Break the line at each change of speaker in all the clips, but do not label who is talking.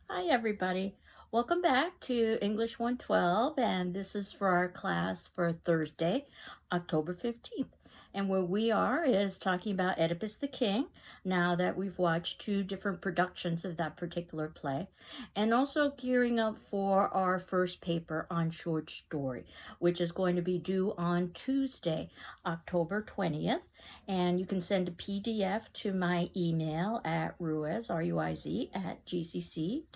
Hi, everybody. Welcome back to English 112, and this is for our class for Thursday, October 15th. And where we are is talking about Oedipus the King, now that we've watched two different productions of that particular play, and also gearing up for our first paper on short story, which is going to be due on Tuesday, October 20th. And you can send a PDF to my email at ruiz, R-U-I-Z, at gcc.mass.edu.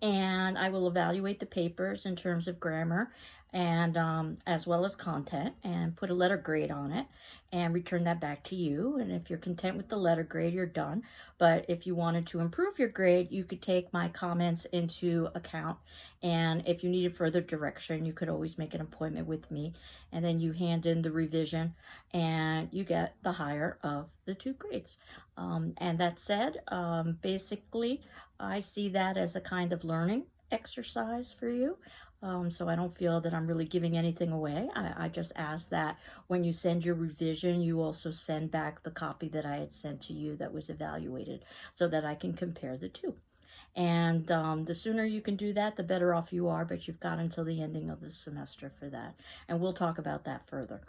And I will evaluate the papers in terms of grammar and as well as content and put a letter grade on it and return that back to you. And if you're content with the letter grade, you're done. But if you wanted to improve your grade, you could take my comments into account. And if you needed further direction, you could always make an appointment with me. And then you hand in the revision and you get the higher of the two grades. And that said, basically, I see that as a kind of learning exercise for you. So I don't feel that I'm really giving anything away. I just ask that when you send your revision, you also send back the copy that I had sent to you that was evaluated so that I can compare the two. And the sooner you can do that, the better off you are, but you've got until the ending of the semester for that. And we'll talk about that further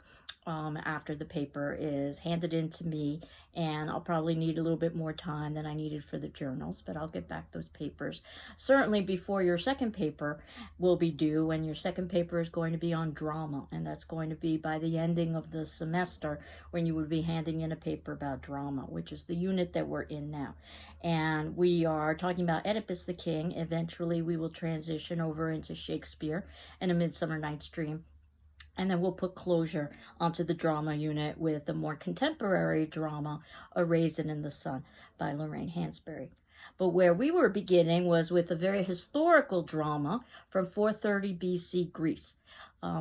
after the paper is handed in to me, and I'll probably need a little bit more time than I needed for the journals, but I'll get back those papers certainly before your second paper will be due, and your second paper is going to be on drama, and that's going to be by the ending of the semester when you would be handing in a paper about drama, which is the unit that we're in now. And we are talking about Oedipus the King. Eventually we will transition over into Shakespeare and A Midsummer Night's Dream. And then we'll put closure onto the drama unit with the more contemporary drama, A Raisin in the Sun by Lorraine Hansberry. But where we were beginning was with a very historical drama from 430 BC Greece,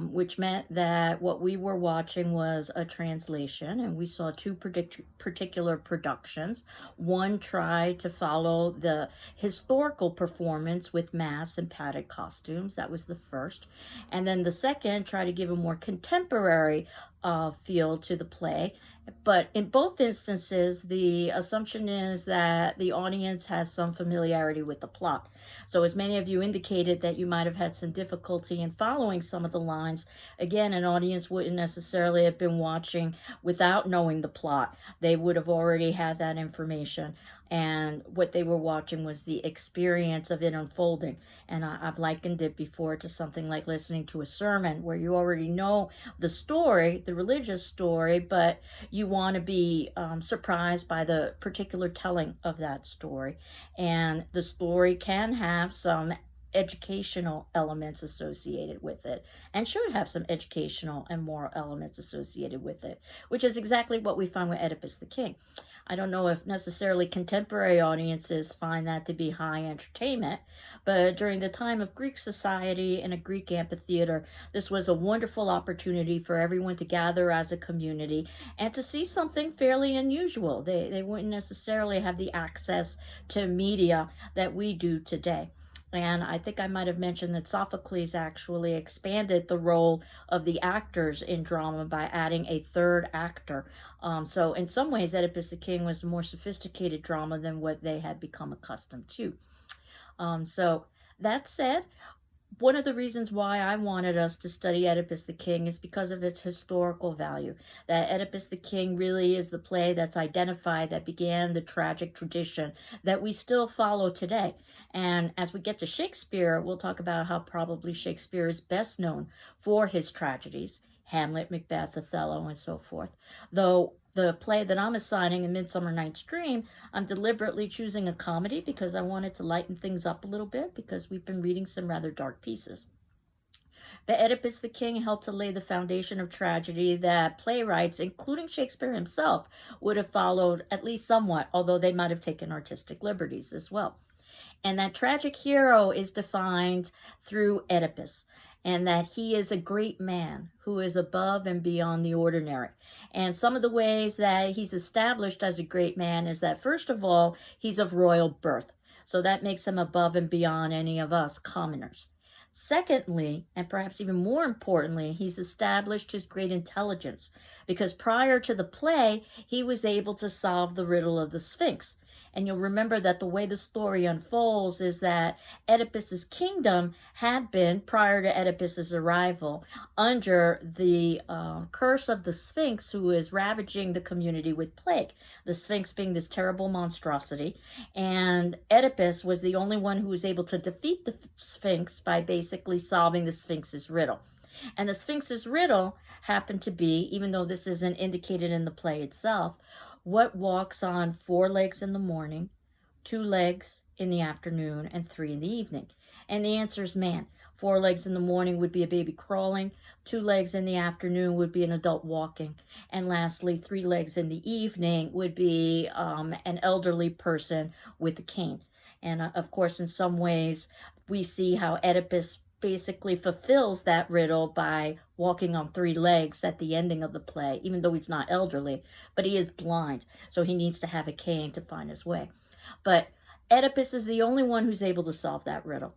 which meant that what we were watching was a translation, and we saw two particular productions. One tried to follow the historical performance with masks and padded costumes. That was the first. And then the second tried to give a more contemporary feel to the play. But in both instances, the assumption is that the audience has some familiarity with the plot. So as many of you indicated that you might have had some difficulty in following some of the lines, again, an audience wouldn't necessarily have been watching without knowing the plot. They would have already had that information. And what they were watching was the experience of it unfolding. And I've likened it before to something like listening to a sermon where you already know the story, the religious story, but you want to be surprised by the particular telling of that story. And the story can have some educational elements associated with it and should have some educational and moral elements associated with it, which is exactly what we find with Oedipus the King. I don't know if necessarily contemporary audiences find that to be high entertainment, but during the time of Greek society and a Greek amphitheater, this was a wonderful opportunity for everyone to gather as a community and to see something fairly unusual. They wouldn't necessarily have the access to media that we do today. And I think I might have mentioned that Sophocles actually expanded the role of the actors in drama by adding a third actor. So in some ways, Oedipus the King was a more sophisticated drama than what they had become accustomed to. So that said, one of the reasons why I wanted us to study Oedipus the King is because of its historical value. That Oedipus the King really is the play that's identified that began the tragic tradition that we still follow today. And as we get to Shakespeare, we'll talk about how probably Shakespeare is best known for his tragedies, Hamlet, Macbeth, Othello, and so forth. Though the play that I'm assigning, A Midsummer Night's Dream, I'm deliberately choosing a comedy because I wanted to lighten things up a little bit because we've been reading some rather dark pieces. But Oedipus the King helped to lay the foundation of tragedy that playwrights, including Shakespeare himself, would have followed at least somewhat, although they might have taken artistic liberties as well. And that tragic hero is defined through Oedipus, and that he is a great man who is above and beyond the ordinary. And some of the ways that he's established as a great man is that, first of all, he's of royal birth. So that makes him above and beyond any of us commoners. Secondly, and perhaps even more importantly, he's established his great intelligence because prior to the play, he was able to solve the riddle of the Sphinx. And you'll remember that the way the story unfolds is that Oedipus's kingdom had been, prior to Oedipus's arrival, under the curse of the Sphinx, who is ravaging the community with plague. The Sphinx being this terrible monstrosity. And Oedipus was the only one who was able to defeat the Sphinx by basically solving the Sphinx's riddle. And the Sphinx's riddle happened to be, even though this isn't indicated in the play itself, what walks on 4 legs in the morning, 2 legs in the afternoon, and 3 in the evening? And the answer is man. 4 legs in the morning would be a baby crawling, 2 legs in the afternoon would be an adult walking, and lastly, 3 legs in the evening would be an elderly person with a cane. And of course, in some ways, we see how Oedipus basically fulfills that riddle by walking on 3 legs at the ending of the play, even though he's not elderly, but he is blind, so he needs to have a cane to find his way. But Oedipus is the only one who's able to solve that riddle.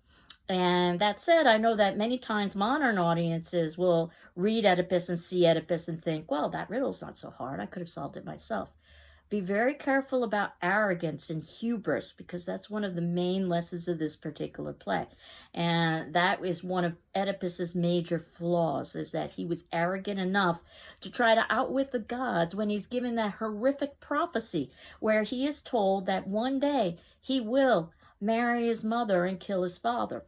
And that said, I know that many times modern audiences will read Oedipus and see Oedipus and think, well, that riddle's not so hard, I could have solved it myself. Be very careful about arrogance and hubris, because that's one of the main lessons of this particular play. And that is one of Oedipus's major flaws, is that he was arrogant enough to try to outwit the gods when he's given that horrific prophecy where he is told that one day he will marry his mother and kill his father.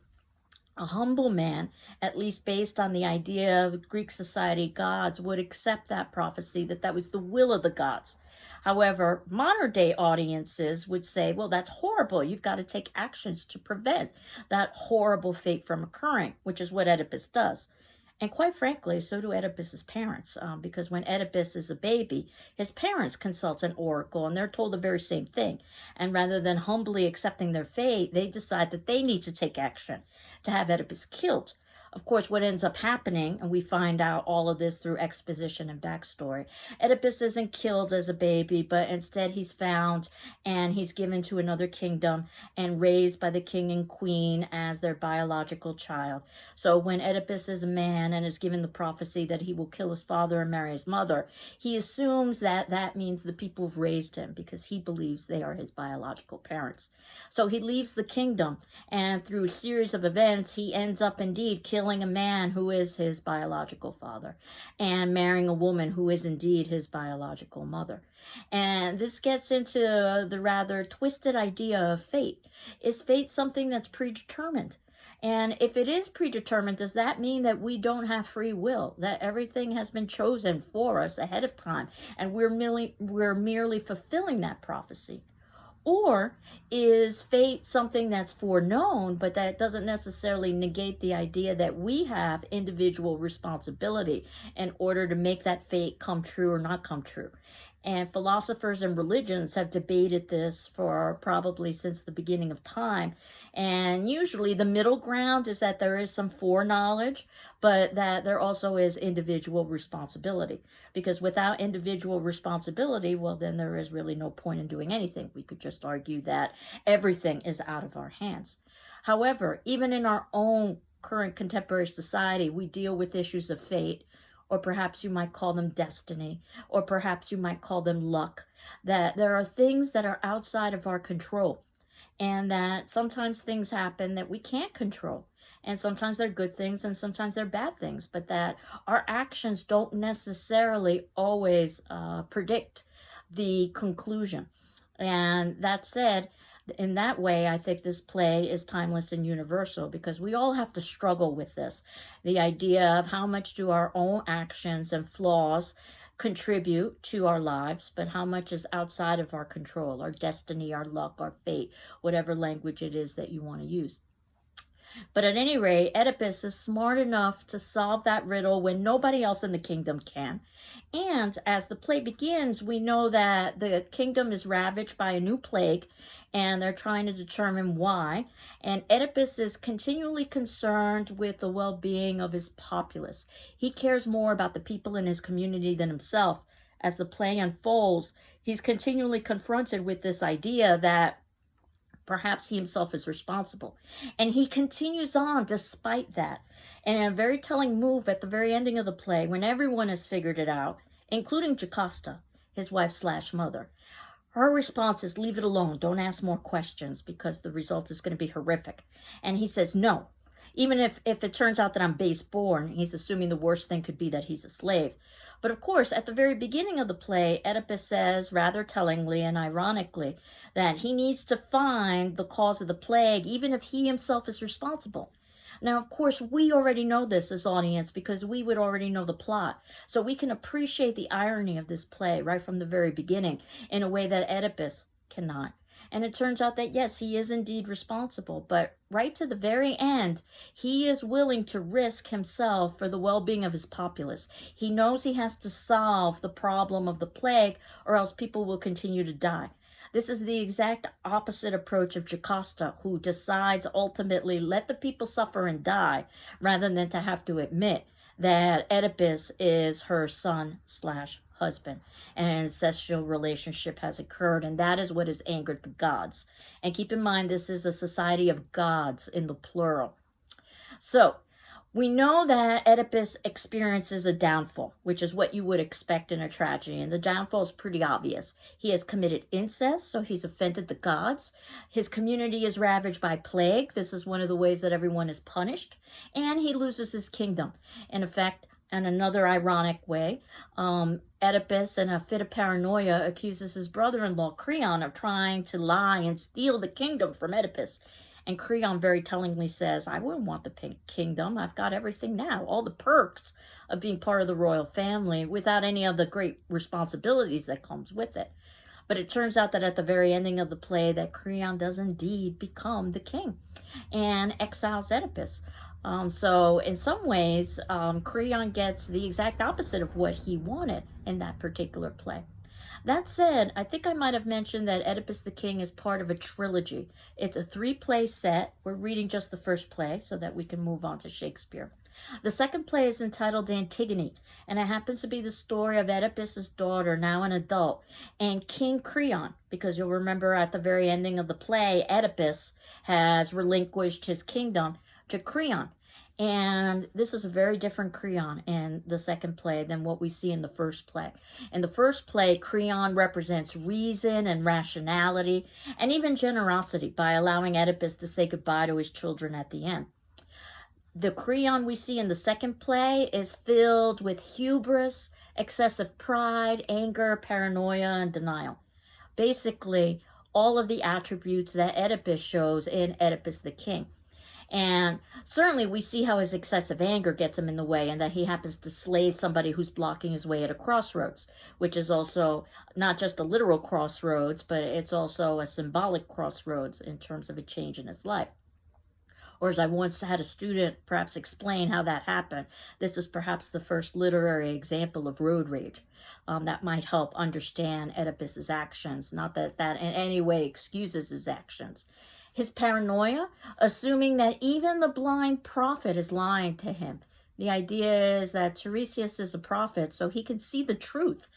A humble man, at least based on the idea of Greek society gods, would accept that prophecy, that that was the will of the gods. However, modern day audiences would say, well, that's horrible. You've got to take actions to prevent that horrible fate from occurring, which is what Oedipus does. And quite frankly, so do Oedipus's parents, because when Oedipus is a baby, his parents consult an oracle and they're told the very same thing. And rather than humbly accepting their fate, they decide that they need to take action to have Oedipus killed. Of course, what ends up happening, and we find out all of this through exposition and backstory, Oedipus isn't killed as a baby, but instead he's found and he's given to another kingdom and raised by the king and queen as their biological child. So when Oedipus is a man and is given the prophecy that he will kill his father and marry his mother, he assumes that that means the people have raised him, because he believes they are his biological parents. So he leaves the kingdom, and through a series of events, he ends up indeed killing a man who is his biological father and marrying a woman who is indeed his biological mother. And this gets into the rather twisted idea of fate. Is fate something that's predetermined? And if it is predetermined, does that mean that we don't have free will, that everything has been chosen for us ahead of time and we're merely fulfilling that prophecy? Or is fate something that's foreknown, but that doesn't necessarily negate the idea that we have individual responsibility in order to make that fate come true or not come true? And philosophers and religions have debated this for probably since the beginning of time. And usually the middle ground is that there is some foreknowledge, but that there also is individual responsibility. Because without individual responsibility, well, then there is really no point in doing anything. We could just argue that everything is out of our hands. However, even in our own current contemporary society, we deal with issues of fate, or perhaps you might call them destiny, or perhaps you might call them luck, that there are things that are outside of our control, and that sometimes things happen that we can't control. And sometimes they're good things and sometimes they're bad things, but that our actions don't necessarily always predict the conclusion. And that said, in that way, I think this play is timeless and universal, because we all have to struggle with this. The idea of how much do our own actions and flaws contribute to our lives, but how much is outside of our control, our destiny, our luck, our fate, whatever language it is that you want to use. But at any rate, Oedipus is smart enough to solve that riddle when nobody else in the kingdom can. And as the play begins, we know that the kingdom is ravaged by a new plague, and they're trying to determine why. And Oedipus is continually concerned with the well-being of his populace. He cares more about the people in his community than himself. As the play unfolds, he's continually confronted with this idea that perhaps he himself is responsible. And he continues on despite that. And in a very telling move at the very ending of the play, when everyone has figured it out, including Jocasta, his wife/mother, Her response is, leave it alone. Don't ask more questions because the result is going to be horrific. And he says, no. Even if it turns out that I'm base born, he's assuming the worst thing could be that he's a slave. But of course, at the very beginning of the play, Oedipus says, rather tellingly and ironically, that he needs to find the cause of the plague, even if he himself is responsible. Now, of course, we already know this as audience because we would already know the plot. So we can appreciate the irony of this play right from the very beginning in a way that Oedipus cannot. And it turns out that, yes, he is indeed responsible. But right to the very end, he is willing to risk himself for the well-being of his populace. He knows he has to solve the problem of the plague or else people will continue to die. This is the exact opposite approach of Jocasta, who decides ultimately let the people suffer and die rather than to have to admit that Oedipus is her son/husband. And an ancestral relationship has occurred, and that is what has angered the gods. And keep in mind, this is a society of gods in the plural. So, we know that Oedipus experiences a downfall, which is what you would expect in a tragedy. And the downfall is pretty obvious. He has committed incest, so he's offended the gods. His community is ravaged by plague. This is one of the ways that everyone is punished. And he loses his kingdom. In effect, in another ironic way, Oedipus, in a fit of paranoia, accuses his brother-in-law, Creon, of trying to lie and steal the kingdom from Oedipus. And Creon very tellingly says, I wouldn't want the kingdom. I've got everything now, all the perks of being part of the royal family without any of the great responsibilities that comes with it. But it turns out that at the very ending of the play that Creon does indeed become the king and exiles Oedipus. So in some ways, Creon gets the exact opposite of what he wanted in that particular play. That said, I think I might have mentioned that Oedipus the King is part of a trilogy. It's a 3-play set. We're reading just the first play so that we can move on to Shakespeare. The second play is entitled Antigone, and it happens to be the story of Oedipus's daughter, now an adult, and King Creon, because you'll remember at the very ending of the play, Oedipus has relinquished his kingdom to Creon. And this is a very different Creon in the second play than what we see in the first play. In the first play, Creon represents reason and rationality and even generosity by allowing Oedipus to say goodbye to his children at the end. The Creon we see in the second play is filled with hubris, excessive pride, anger, paranoia, and denial. Basically, all of the attributes that Oedipus shows in Oedipus the King. And certainly we see how his excessive anger gets him in the way and that he happens to slay somebody who's blocking his way at a crossroads, which is also not just a literal crossroads, but it's also a symbolic crossroads in terms of a change in his life. Or as I once had a student perhaps explain how that happened, this is perhaps the first literary example of road rage. That might help understand Oedipus's actions, not that that in any way excuses his actions. His paranoia, assuming that even the blind prophet is lying to him. The idea is that Tiresias is a prophet, so he can see the truth.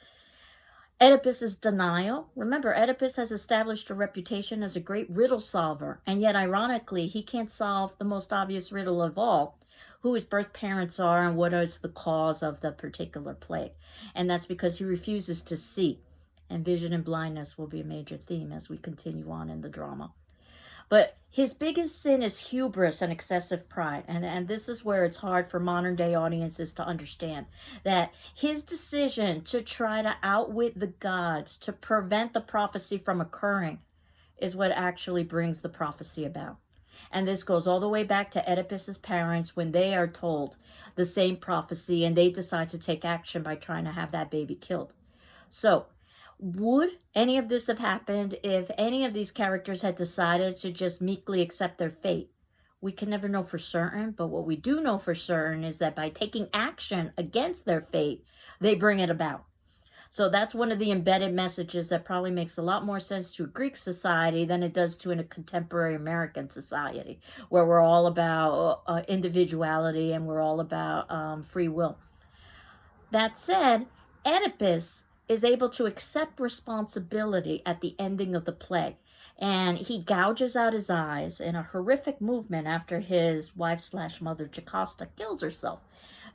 Oedipus's denial. Remember, Oedipus has established a reputation as a great riddle solver, and yet, ironically, he can't solve the most obvious riddle of all, who his birth parents are and what is the cause of the particular plague. And that's because he refuses to see. And vision and blindness will be a major theme as we continue on in the drama. But his biggest sin is hubris and excessive pride. And this is where it's hard for modern day audiences to understand that his decision to try to outwit the gods, to prevent the prophecy from occurring, is what actually brings the prophecy about. And this goes all the way back to Oedipus's parents when they are told the same prophecy and they decide to take action by trying to have that baby killed. So, would any of this have happened if any of these characters had decided to just meekly accept their fate? We can never know for certain, but what we do know for certain is that by taking action against their fate, they bring it about. So that's one of the embedded messages that probably makes a lot more sense to a Greek society than it does to a contemporary American society, where we're all about individuality and we're all about free will. That said, Oedipus is able to accept responsibility at the ending of the play. And he gouges out his eyes in a horrific movement after his wife/mother Jocasta kills herself.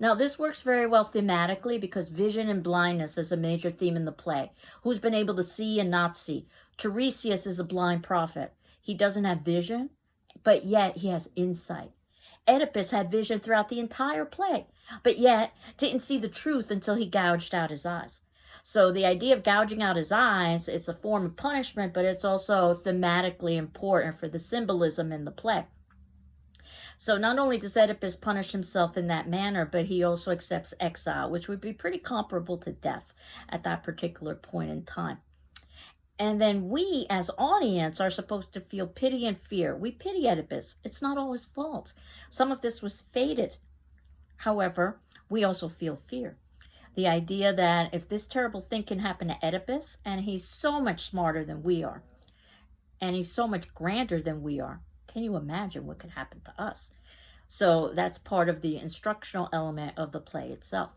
Now, this works very well thematically because vision and blindness is a major theme in the play. Who's been able to see and not see? Tiresias is a blind prophet. He doesn't have vision, but yet he has insight. Oedipus had vision throughout the entire play, but yet didn't see the truth until he gouged out his eyes. So the idea of gouging out his eyes is a form of punishment, but it's also thematically important for the symbolism in the play. So not only does Oedipus punish himself in that manner, but he also accepts exile, which would be pretty comparable to death at that particular point in time. And then we, as audience, are supposed to feel pity and fear. We pity Oedipus. It's not all his fault. Some of this was fated. However, we also feel fear. The idea that if this terrible thing can happen to Oedipus, and he's so much smarter than we are, and he's so much grander than we are, can you imagine what could happen to us? So that's part of the instructional element of the play itself.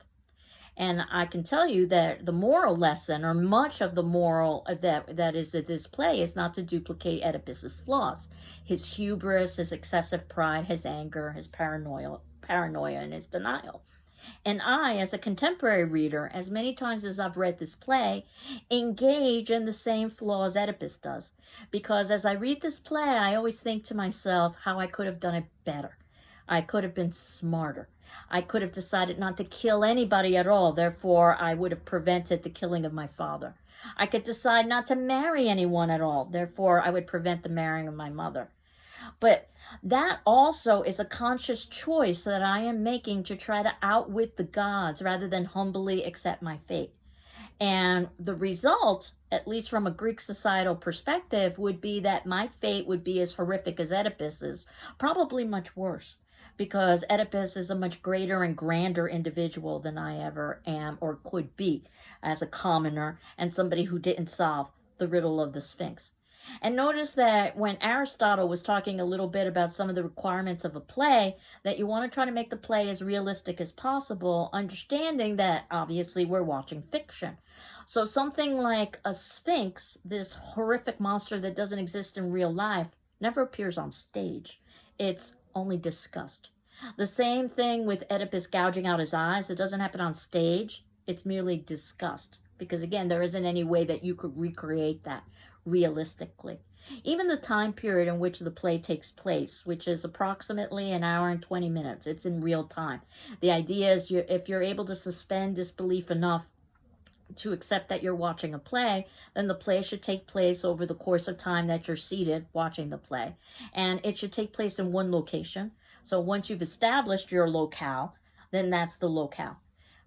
And I can tell you that the moral lesson, or much of the moral that is at this play, is not to duplicate Oedipus's flaws. His hubris, his excessive pride, his anger, his paranoia, and his denial. And I, as a contemporary reader, as many times as I've read this play, engage in the same flaws Oedipus does. Because as I read this play, I always think to myself how I could have done it better. I could have been smarter. I could have decided not to kill anybody at all. Therefore, I would have prevented the killing of my father. I could decide not to marry anyone at all. Therefore, I would prevent the marrying of my mother. But that also is a conscious choice that I am making to try to outwit the gods rather than humbly accept my fate. And the result, at least from a Greek societal perspective, would be that my fate would be as horrific as Oedipus's, probably much worse, because Oedipus is a much greater and grander individual than I ever am or could be as a commoner and somebody who didn't solve the riddle of the Sphinx. And notice that when Aristotle was talking a little bit about some of the requirements of a play, that you want to try to make the play as realistic as possible, understanding that obviously we're watching fiction. So something like a Sphinx, this horrific monster that doesn't exist in real life, never appears on stage. It's only discussed. The same thing with Oedipus gouging out his eyes. It doesn't happen on stage. It's merely discussed. Because again, there isn't any way that you could recreate that realistically. Even the time period in which the play takes place, which is approximately an hour and 20 minutes, it's in real time. The idea is if you're able to suspend disbelief enough to accept that you're watching a play, then the play should take place over the course of time that you're seated watching the play. And it should take place in one location. So once you've established your locale, then that's the locale.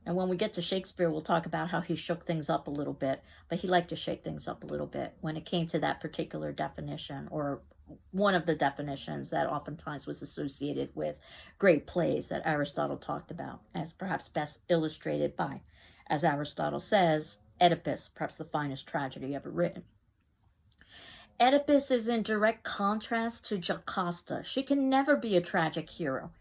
And when we get to Shakespeare, we'll talk about how he shook things up a little bit, but he liked to shake things up a little bit when it came to that particular definition, or one of the definitions that oftentimes was associated with great plays that Aristotle talked about, as perhaps best illustrated by, as Aristotle says, Oedipus, perhaps the finest tragedy ever written. Oedipus is in direct contrast to Jocasta. She can never be a tragic hero.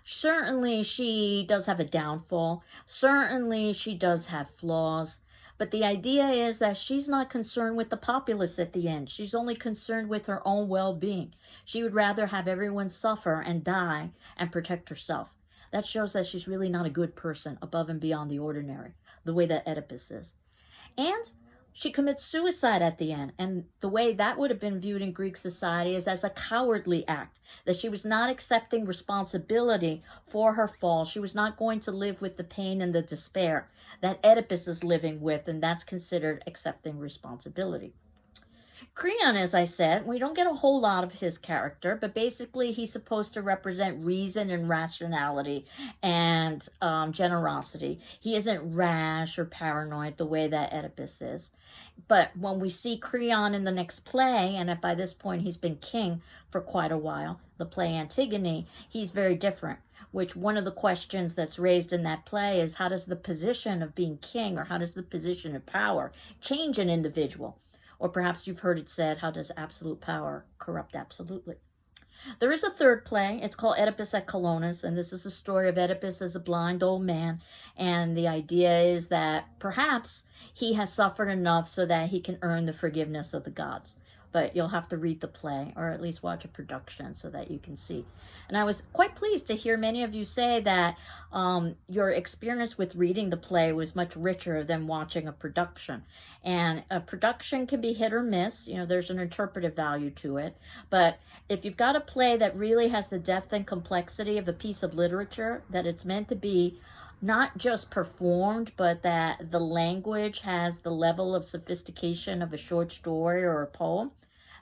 Certainly she does have a downfall. Certainly she does have flaws. But the idea is that she's not concerned with the populace at the end. She's only concerned with her own well-being. She would rather have everyone suffer and die and protect herself. That shows that she's really not a good person above and beyond the ordinary, the way that Oedipus is. And she commits suicide at the end, and the way that would have been viewed in Greek society is as a cowardly act, that she was not accepting responsibility for her fall. She was not going to live with the pain and the despair that Oedipus is living with, and that's considered accepting responsibility. Creon, as I said, we don't get a whole lot of his character, but basically he's supposed to represent reason and rationality and generosity. He isn't rash or paranoid the way that Oedipus is. But when we see Creon in the next play, and by this point he's been king for quite a while, the play Antigone, he's very different. Which one of the questions that's raised in that play is, how does the position of being king, or how does the position of power change an individual? Or perhaps you've heard it said, how does absolute power corrupt absolutely? There is a third play. It's called Oedipus at Colonus, and this is the story of Oedipus as a blind old man. And the idea is that perhaps he has suffered enough so that he can earn the forgiveness of the gods. but you'll have to read the play or at least watch a production so that you can see. And I was quite pleased to hear many of you say that your experience with reading the play was much richer than watching a production. And a production can be hit or miss. You know, there's an interpretive value to it. But if you've got a play that really has the depth and complexity of a piece of literature, that it's meant to be not just performed, but that the language has the level of sophistication of a short story or a poem,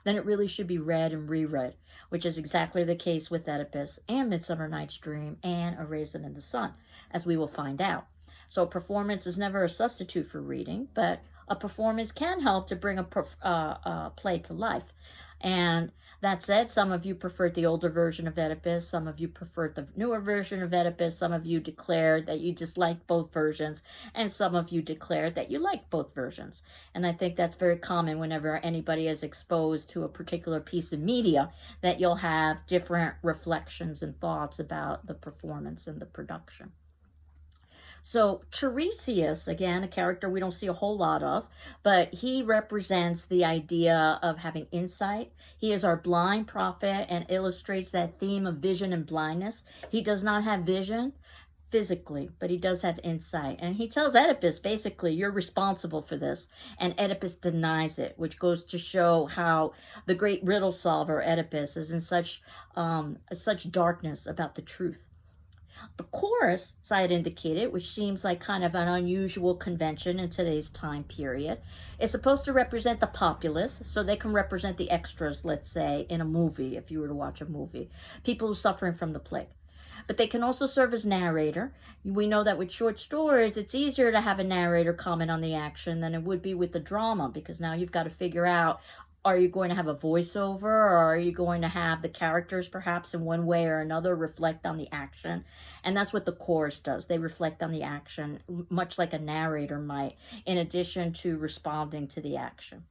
then it really should be read and reread, which is exactly the case with Oedipus and Midsummer Night's Dream and A Raisin in the Sun, as we will find out. So a performance is never a substitute for reading, but a performance can help to bring a play to life. And that said, some of you preferred the older version of Oedipus, some of you preferred the newer version of Oedipus, some of you declared that you disliked both versions, and some of you declared that you liked both versions. And I think that's very common whenever anybody is exposed to a particular piece of media, that you'll have different reflections and thoughts about the performance and the production. So Tiresias, again, a character we don't see a whole lot of, but he represents the idea of having insight. He is our blind prophet and illustrates that theme of vision and blindness. He does not have vision physically, but he does have insight. And he tells Oedipus, basically, you're responsible for this. And Oedipus denies it, which goes to show how the great riddle solver Oedipus is in such darkness about the truth. The chorus, as I had indicated, which seems like kind of an unusual convention in today's time period, is supposed to represent the populace, so they can represent the extras, let's say, in a movie, if you were to watch a movie, people who are suffering from the plague. But they can also serve as narrator. We know that with short stories, it's easier to have a narrator comment on the action than it would be with the drama, because now you've got to figure out, are you going to have a voiceover, or are you going to have the characters perhaps in one way or another reflect on the action? And that's what the chorus does. They reflect on the action, much like a narrator might, in addition to responding to the action.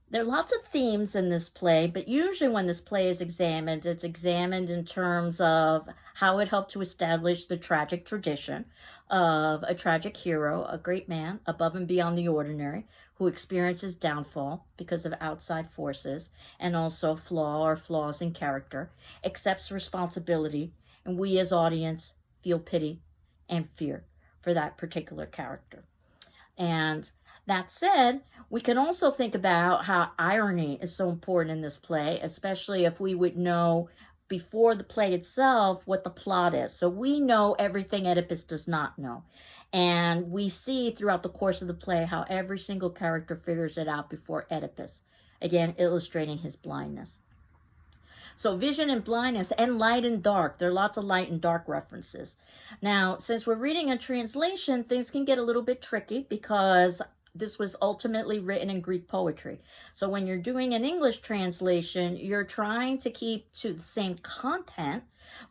There are lots of themes in this play, but usually when this play is examined, it's examined in terms of how it helped to establish the tragic tradition of a tragic hero, a great man above and beyond the ordinary, who experiences downfall because of outside forces and also flaws in character, accepts responsibility, and we as audience feel pity and fear for that particular character. And that said, we can also think about how irony is so important in this play, especially if we would know before the play itself what the plot is. So we know everything Oedipus does not know. And we see throughout the course of the play how every single character figures it out before Oedipus, again, illustrating his blindness. So vision and blindness and light and dark. There are lots of light and dark references. Now, since we're reading a translation, things can get a little bit tricky because this was ultimately written in Greek poetry. So when you're doing an English translation, you're trying to keep to the same content,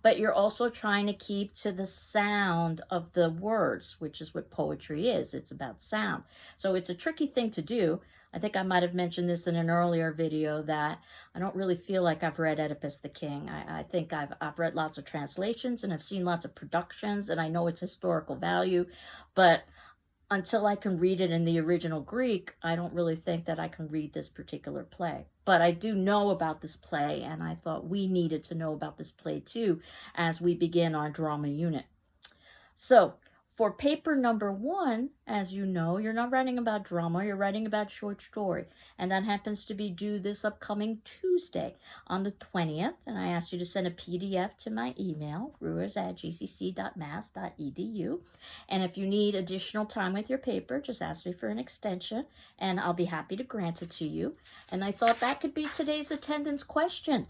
but you're also trying to keep to the sound of the words, which is what poetry is. It's about sound. So it's a tricky thing to do. I think I might have mentioned this in an earlier video that I don't really feel like I've read Oedipus the King. I think I've read lots of translations and I've seen lots of productions and I know its historical value, but until I can read it in the original Greek, I don't really think that I can read this particular play. But I do know about this play, and I thought we needed to know about this play too as we begin our drama unit. So, for paper number 1, as you know, you're not writing about drama, you're writing about short story. And that happens to be due this upcoming Tuesday on the 20th. And I asked you to send a PDF to my email, ruiz@gcc.mass.edu. And if you need additional time with your paper, just ask me for an extension and I'll be happy to grant it to you. And I thought that could be today's attendance question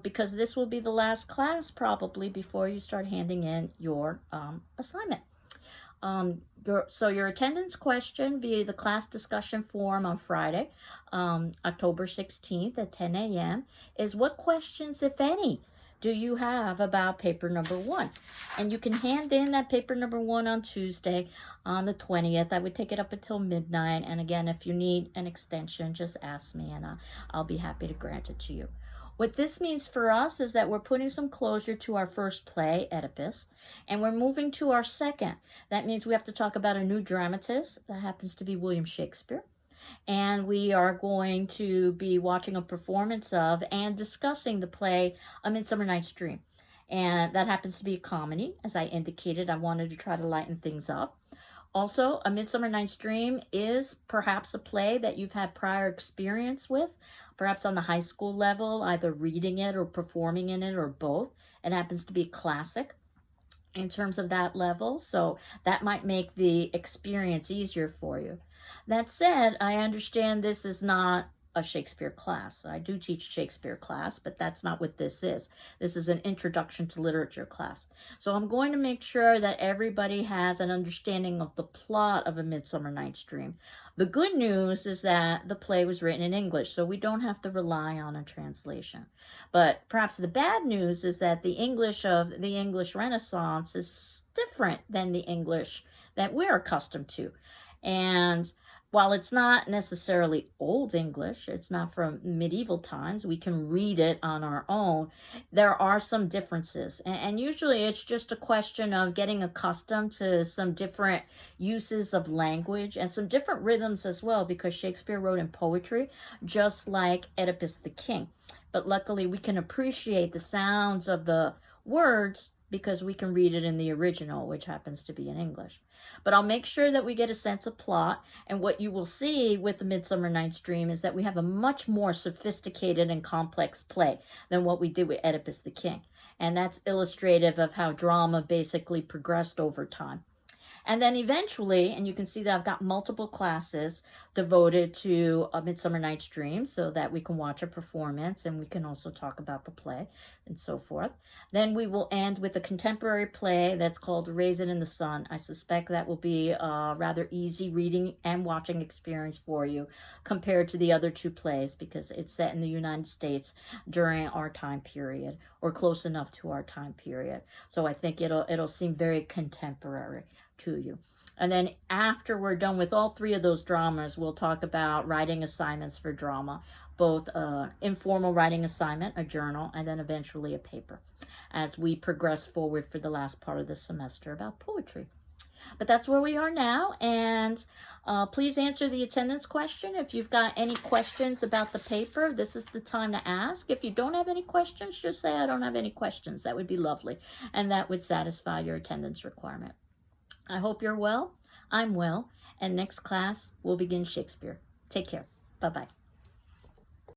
because this will be the last class probably before you start handing in your assignment. So your attendance question via the class discussion forum on Friday, October 16th at 10 a.m. is what questions, if any, do you have about paper number 1? And you can hand in that paper number 1 on Tuesday on the 20th. I would take it up until midnight. And again, if you need an extension, just ask me and I'll be happy to grant it to you. What this means for us is that we're putting some closure to our first play, Oedipus, and we're moving to our second. That means we have to talk about a new dramatist. That happens to be William Shakespeare. and we are going to be watching a performance of and discussing the play A Midsummer Night's Dream. And that happens to be a comedy. As I indicated, I wanted to try to lighten things up. Also, A Midsummer Night's Dream is perhaps a play that you've had prior experience with, perhaps on the high school level, either reading it or performing in it or both. It happens to be a classic in terms of that level, so that might make the experience easier for you. That said, I understand this is not a Shakespeare class. I do teach a Shakespeare class, but that's not what this is. This is an introduction to literature class. So I'm going to make sure that everybody has an understanding of the plot of A Midsummer Night's Dream. The good news is that the play was written in English, so we don't have to rely on a translation. But perhaps the bad news is that the English of the English Renaissance is different than the English that we're accustomed to. And while it's not necessarily Old English, it's not from medieval times, we can read it on our own, there are some differences. And usually it's just a question of getting accustomed to some different uses of language and some different rhythms as well, because Shakespeare wrote in poetry, just like Oedipus the King. But luckily we can appreciate the sounds of the words because we can read it in the original, which happens to be in English. But I'll make sure that we get a sense of plot, and what you will see with The Midsummer Night's Dream is that we have a much more sophisticated and complex play than what we did with Oedipus the King. And that's illustrative of how drama basically progressed over time. And then eventually, and you can see that I've got multiple classes devoted to A Midsummer Night's Dream so that we can watch a performance and we can also talk about the play and so forth. Then we will end with a contemporary play that's called Raisin in the Sun. I suspect that will be a rather easy reading and watching experience for you compared to the other two plays because it's set in the United States during our time period or close enough to our time period. So I think it'll seem very contemporary to you. And then after we're done with all three of those dramas, we'll talk about writing assignments for drama, both informal writing assignment, a journal, and then eventually a paper as we progress forward for the last part of the semester about poetry. But that's where we are now, and please answer the attendance question. If you've got any questions about the paper, this is the time to ask. If you don't have any questions, just say, I don't have any questions. That would be lovely, and that would satisfy your attendance requirement. I hope you're well. I'm well. And next class, we'll begin Shakespeare. Take care. Bye-bye.